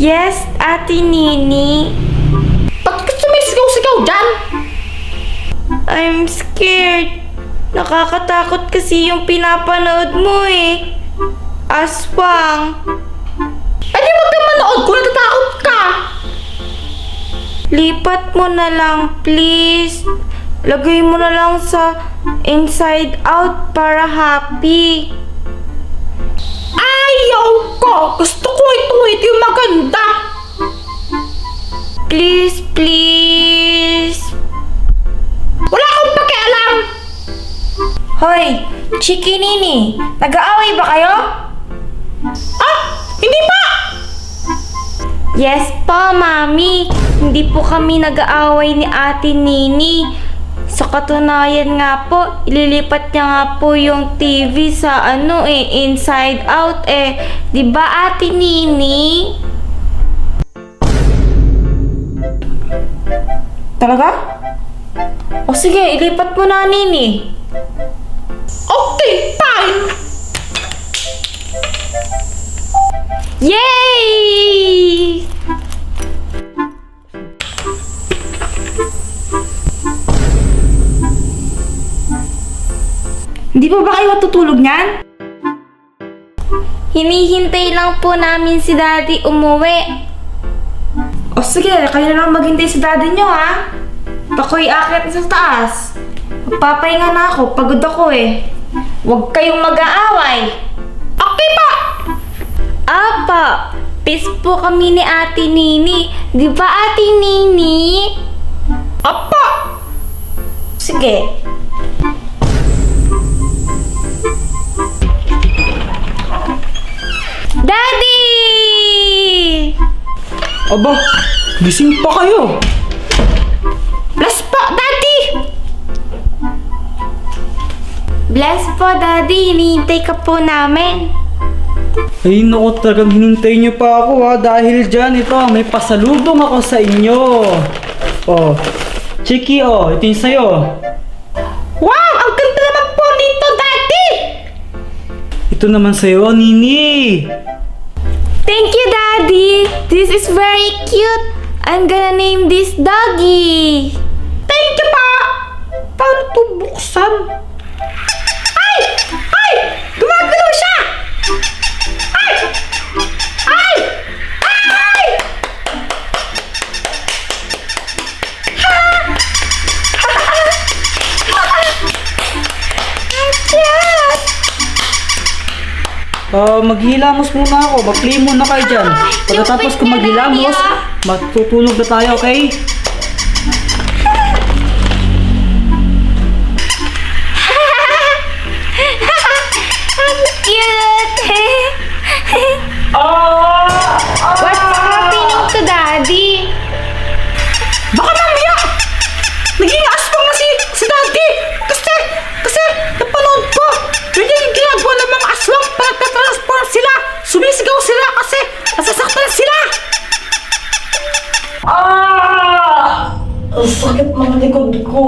Yes, Ate Nini. Ba't ka sumisigaw-sigaw dyan? I'm scared. Nakakatakot kasi yung pinapanood mo eh. Aswang. Eh di wag kang manood kung natatakot ka. Lipat mo na lang, please. Lagay mo na lang sa inside out para happy. Ayaw ko. Gusto ko ito yung maganda. Please, please. Wala akong pakialam. Hoy, Chiki Nini, nag-aaway ba kayo? Ah, hindi pa. Yes po, Mami. Hindi po kami nag-aaway ni Ate Nini. Sa katunayan nga po, ililipat niya nga po yung TV sa inside out eh. 'Di ba, Ate Nini? Talaga? O sige, ilipat mo na, Nini. Okay, fine. Yay! Hindi pa ba kayo matutulog niyan? Hinihintay lang po namin si Daddy umuwi. O sige, kayo na lang maghintay si Daddy nyo ha. Ako'y akit sa taas. Magpapahinga na ako, pagod ako eh. Huwag kayong mag-aaway. Okay pa. Apa, peace po kami ni Ate Nini. Di ba, Ate Nini? Apa. Sige. Daddy! Aba, gising pa kayo. Bless po, Daddy. Bless po, Daddy. Hinihintay ka po namin. Ay naku, talagang hinintay niyo pa ako ha. Dahil dyan, ito, may pasalubong ako sa inyo. Oh, Chiki, ito yung sa'yo. Wow, ang ganda naman po nito, Daddy. Ito naman sa'yo, Nini. Thank you, Daddy. This is very cute. I'm gonna name this doggy. Thank you pa. Paano ito buksan? Ay! Ay! Gumagalaw siya! Ay! Ay! Ay! Maghilamos muna ako. Mag-play muna kayo dyan. Pagkatapos kung maghilamos, matutulog na tayo, okay? Ang cute. Ah! What's happening to Daddy? Baka mamaya! Naging aswang na si Daddy! Kasi napanood ko! Yun yung ginagawa ng mga aswang para nagtatransform sila! Sumisigaw sila kasi nasasaktan sila! Ang sakit ng likod ko.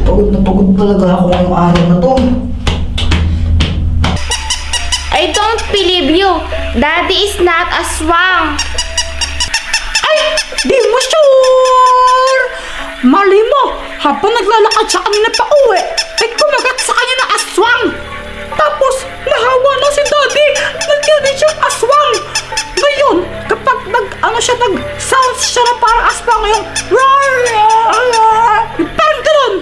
Pagod na pagod talaga ako ngayong araw na to. I don't believe you. Daddy is not a swang. Ay! Di mo sure! Mali mo! Habang naglalakad siya kanina pa uwi, ay kumagat sa kanya na aswang! Tapos, nahawa na si Daddy! Nagkiri siyang aswang! Ngayon, kapag nag-sounds siya na parang aswang yung parang ganun!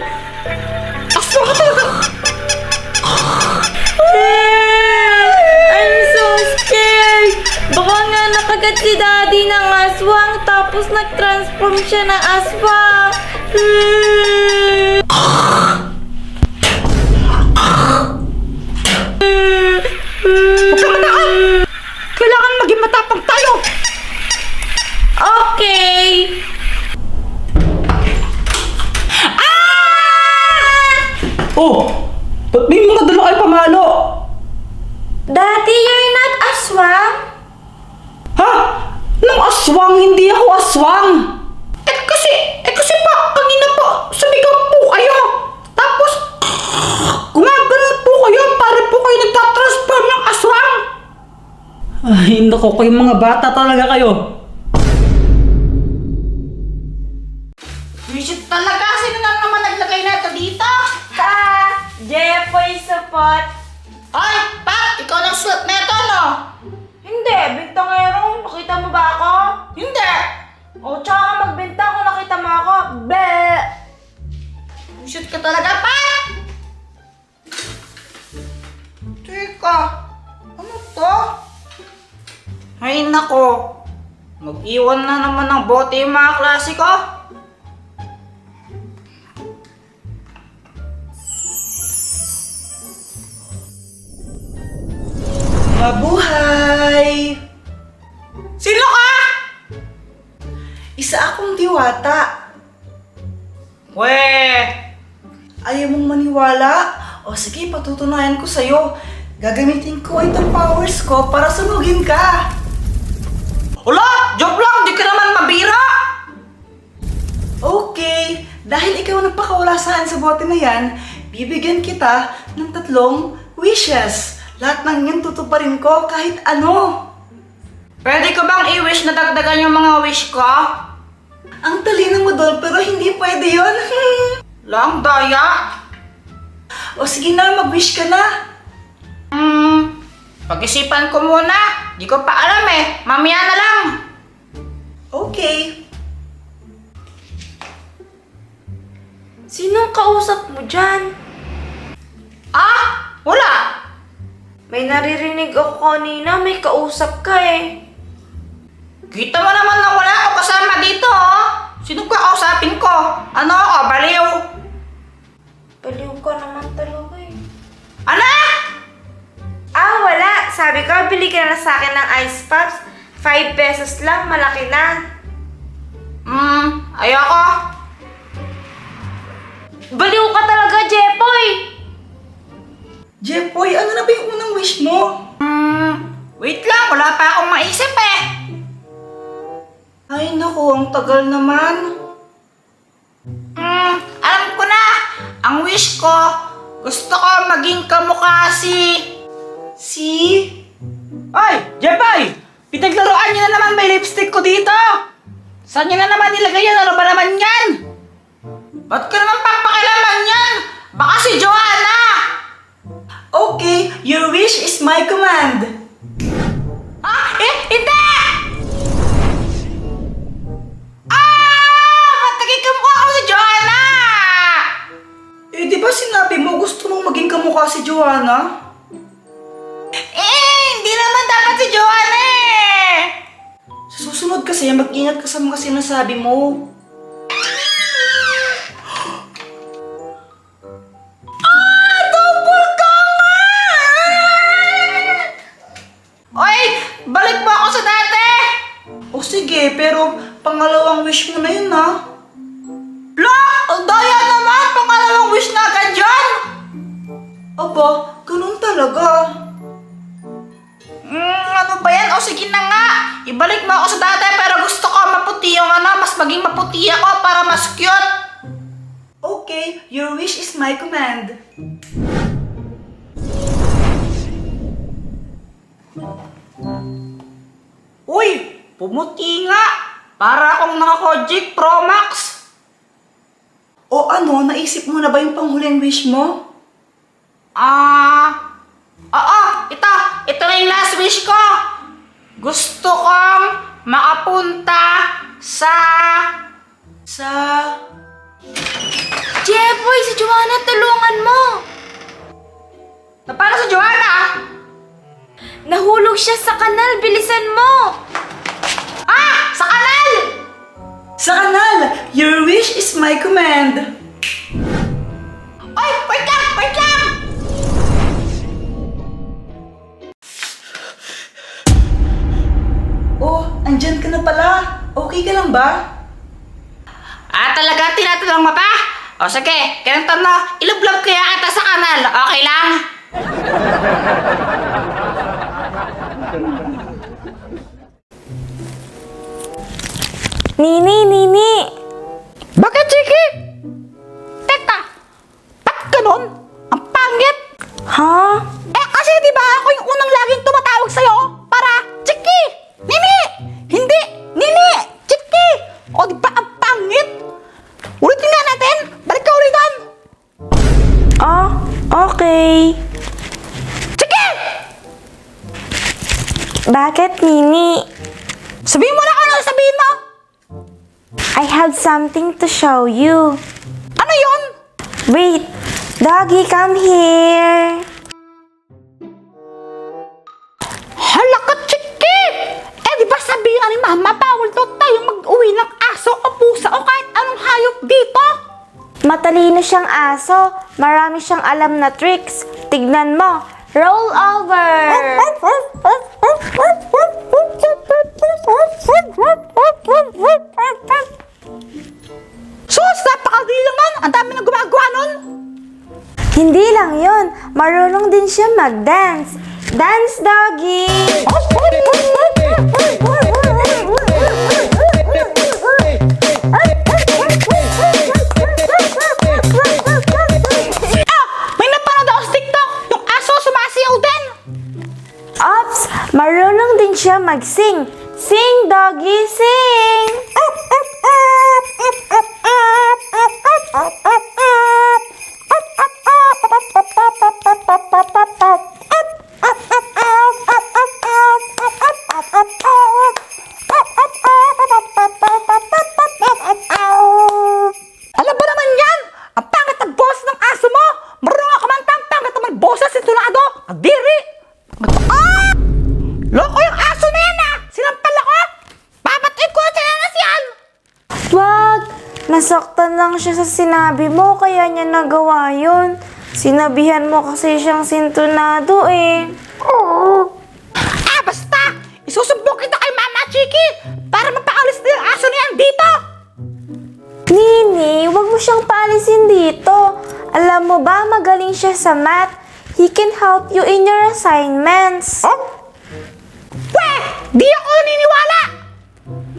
Aswang ka talaga! I'm so scared. Baka nga nakagat si Daddy ng aswang tapos nag-transform siya ng aswang. Huwag kang matakot! Kailangan maging matapang tayo! Okay. Oh! Ba't may mga dala kayo pamalo? Daddy, you're not aswang? Ha? Nang aswang, hindi ako aswang! Kasi pa, kanina po, sumigaw po kayo! Tapos, gumagano po kayo para po kayo nagtatransform ng aswang! Ay, Naku, kayong mga bata talaga kayo. Visit talaga. Sino na naman naglagay na ito dito? Jepoy sapot. Ay, Pat! Ikaw nagsulat na ito, no? Hindi, bintangero. Nakita mo ba ako? Hindi! O, tsaka ka magbintang kung nakita mo ako. Bleh! Visit ka talaga, Pat! Teka, ano to? Ay, nako. Mag-iwan na naman ng bote yung mga klase ko. Mabuhay! Sino ka? Isa akong diwata. Weh! Ayaw mong maniwala? O sige, patutunayan ko sa'yo. Gagamitin ko itong powers ko para sunugin ka. Hala! Joke lang! Di ka naman mabira! Okay, dahil ikaw nagpakawala sa akin sa bote na yan, bibigyan kita ng 3 wishes. Lahat ng yan tutuparin ko kahit ano. Pwede ko bang i-wish na dagdagan yung mga wish ko? Ang talino mo doon pero hindi pwede yun. Lang, daya. O sige na, mag-wish ka na. Pag-isipan ko muna. Di ko pa alam eh. Mamaya na lang. Okay. Sinong kausap mo dyan? Ah! Wala! May naririnig ako kanina, may kausap ka eh. Kita mo naman na wala ako kasama dito, oh. Sino ka kausapin ko? Ano ako? Baliw? Baliw ka naman talaga eh. Ano? Wala. Sabi ko, bili ka na sa akin ng ice pops. 5 pesos lang, malaki na. Ayoko. Baliw ka talaga, Jepoy! Jepoy, ano na ba yung unang wish mo? Wait lang. Wala pa akong maisip eh. Ay naku, ang tagal naman. Alam ko na. Ang wish ko, gusto ko maging kamukha Si? Ay! Jepay! Pinaglaruan niyo na naman may lipstick ko dito! Saan niyo na naman nilagay yan? Ano ba naman yan? Ba't ka naman papakilaman yan? Baka si Joanna! Okay, your wish is my command. Hindi! Ba't naging kamukha ako si Joanna? Eh, di ba sinabi mo gusto mong maging kamukha si Joanna? Hindi naman dapat si Joanna eh! Sa susunod kasi, mag-ingat ka sa mga sinasabi mo. Oy! Balik mo ako sa dati! O sige, pero pangalawang wish mo na yun, ha? Lo! Ang daya naman! Pangalawang wish na agad dyan! Aba, ganun talaga. Ano ba yan? O sige na nga! Ibalik mo ako sa dati pero gusto ko maputi yung mas maging maputi ako para mas cute! Okay, your wish is my command. Uy! Pumuti nga! Para akong naka-Kojic Pro Max! O ano, naisip mo na ba yung panghuling wish mo? Oo! Ito na yung last wish ko! Gusto kong makapunta sa... Jepoy, si Joanna, tulungan mo! Paano sa Joanna? Nahulog siya sa kanal, bilisan mo! Sa kanal! Sa kanal, your wish is my command. Oy! Wait lang! Wait lang! Oh, andyan ka na pala. Okay ka lang ba? Talaga tinatanong mo pa? O sige, ganito na. Ilublob kaya ata sa kanal. Okay lang? Nini! Bakit, Chiki? Teka! Ba't ganun? Ang pangit! Ha? Kasi di ba ako yung unang laging tumatawag sa'yo para, Chiki! Okay. Sige! Bakit, Nini? Sabihin mo na kung ano sabihin mo! I have something to show you. Ano yon? Wait, Doggy, come here. Hala ka, Chiki! Eh, di ba sabihin ni Mama, bawal daw tayo mag-uwi ng aso o pusa o kahit anong hayop dito? Matalino siyang aso. Marami siyang alam na tricks. Tignan mo. Roll over. Sus, napakadali lang nun! Ang dami na gumagawa nun! Hindi lang yun. Marunong din siya mag-dance. Dance, Doggy. May napanood ako sa TikTok! Yung aso sumasayaw din! Ops, marunong din siya mag-sing. Sing, Doggy, sing. Alam ba naman yan? Ang pangit ng boss ng aso mo! Marunong ako kumanta, ang pangit naman boses si Tulado! Ang diri! Ah! Loko yung aso na yan ah! Sinampal ako! Papatuin ko na siya yan! Wag! Nasaktan lang siya sa sinabi mo, kaya niya nagawa yun. Sinabihan mo kasi siyang sintunado eh. Ah, basta! Isusumbong kita kay Mama Chiki para mapaalis na yung aso na yan dito! Nini, wag mo siyang paalisin dito. Alam mo ba, magaling siya sa math. He can help you in your assignments. Oh? Weh! Di ako naniniwala!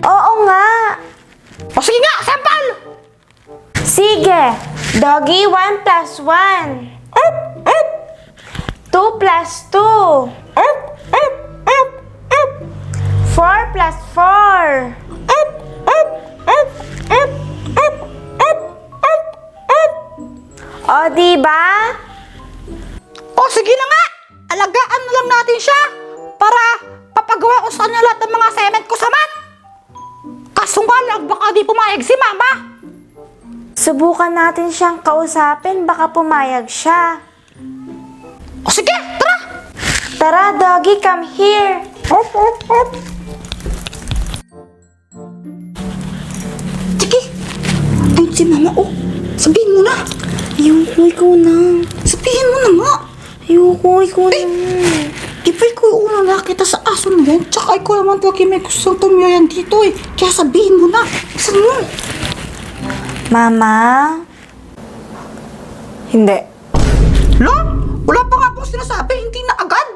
Oo nga. O sige nga, sampal! Sige. Doggy, 1 plus 1. 2 plus 2. 4 plus 4. O, diba? O sige na nga! Alagaan na lang natin siya para papagawa ko sa kanya lahat ng mga assignment ko sa math! Kaso nga lang, baka di pumayag si Mama! Subukan natin siyang kausapin, baka pumayag siya. O sige, tara! Tara, Doggy, come here. Sige! Ayun si Mama, oh! Sabihin mo na! Ayoko, ikaw na. Sabihin mo na nga! Ayoko, ikaw na. Di ba ikaw yung una nakita sa aso na yan? Tsaka ikaw naman talaga may gustong tumiyayan dito eh. Kaya sabihin mo na. Saan mo? Mama? Hindi. Lo? Wala pa nga pong sinasabi. Hindi na agad.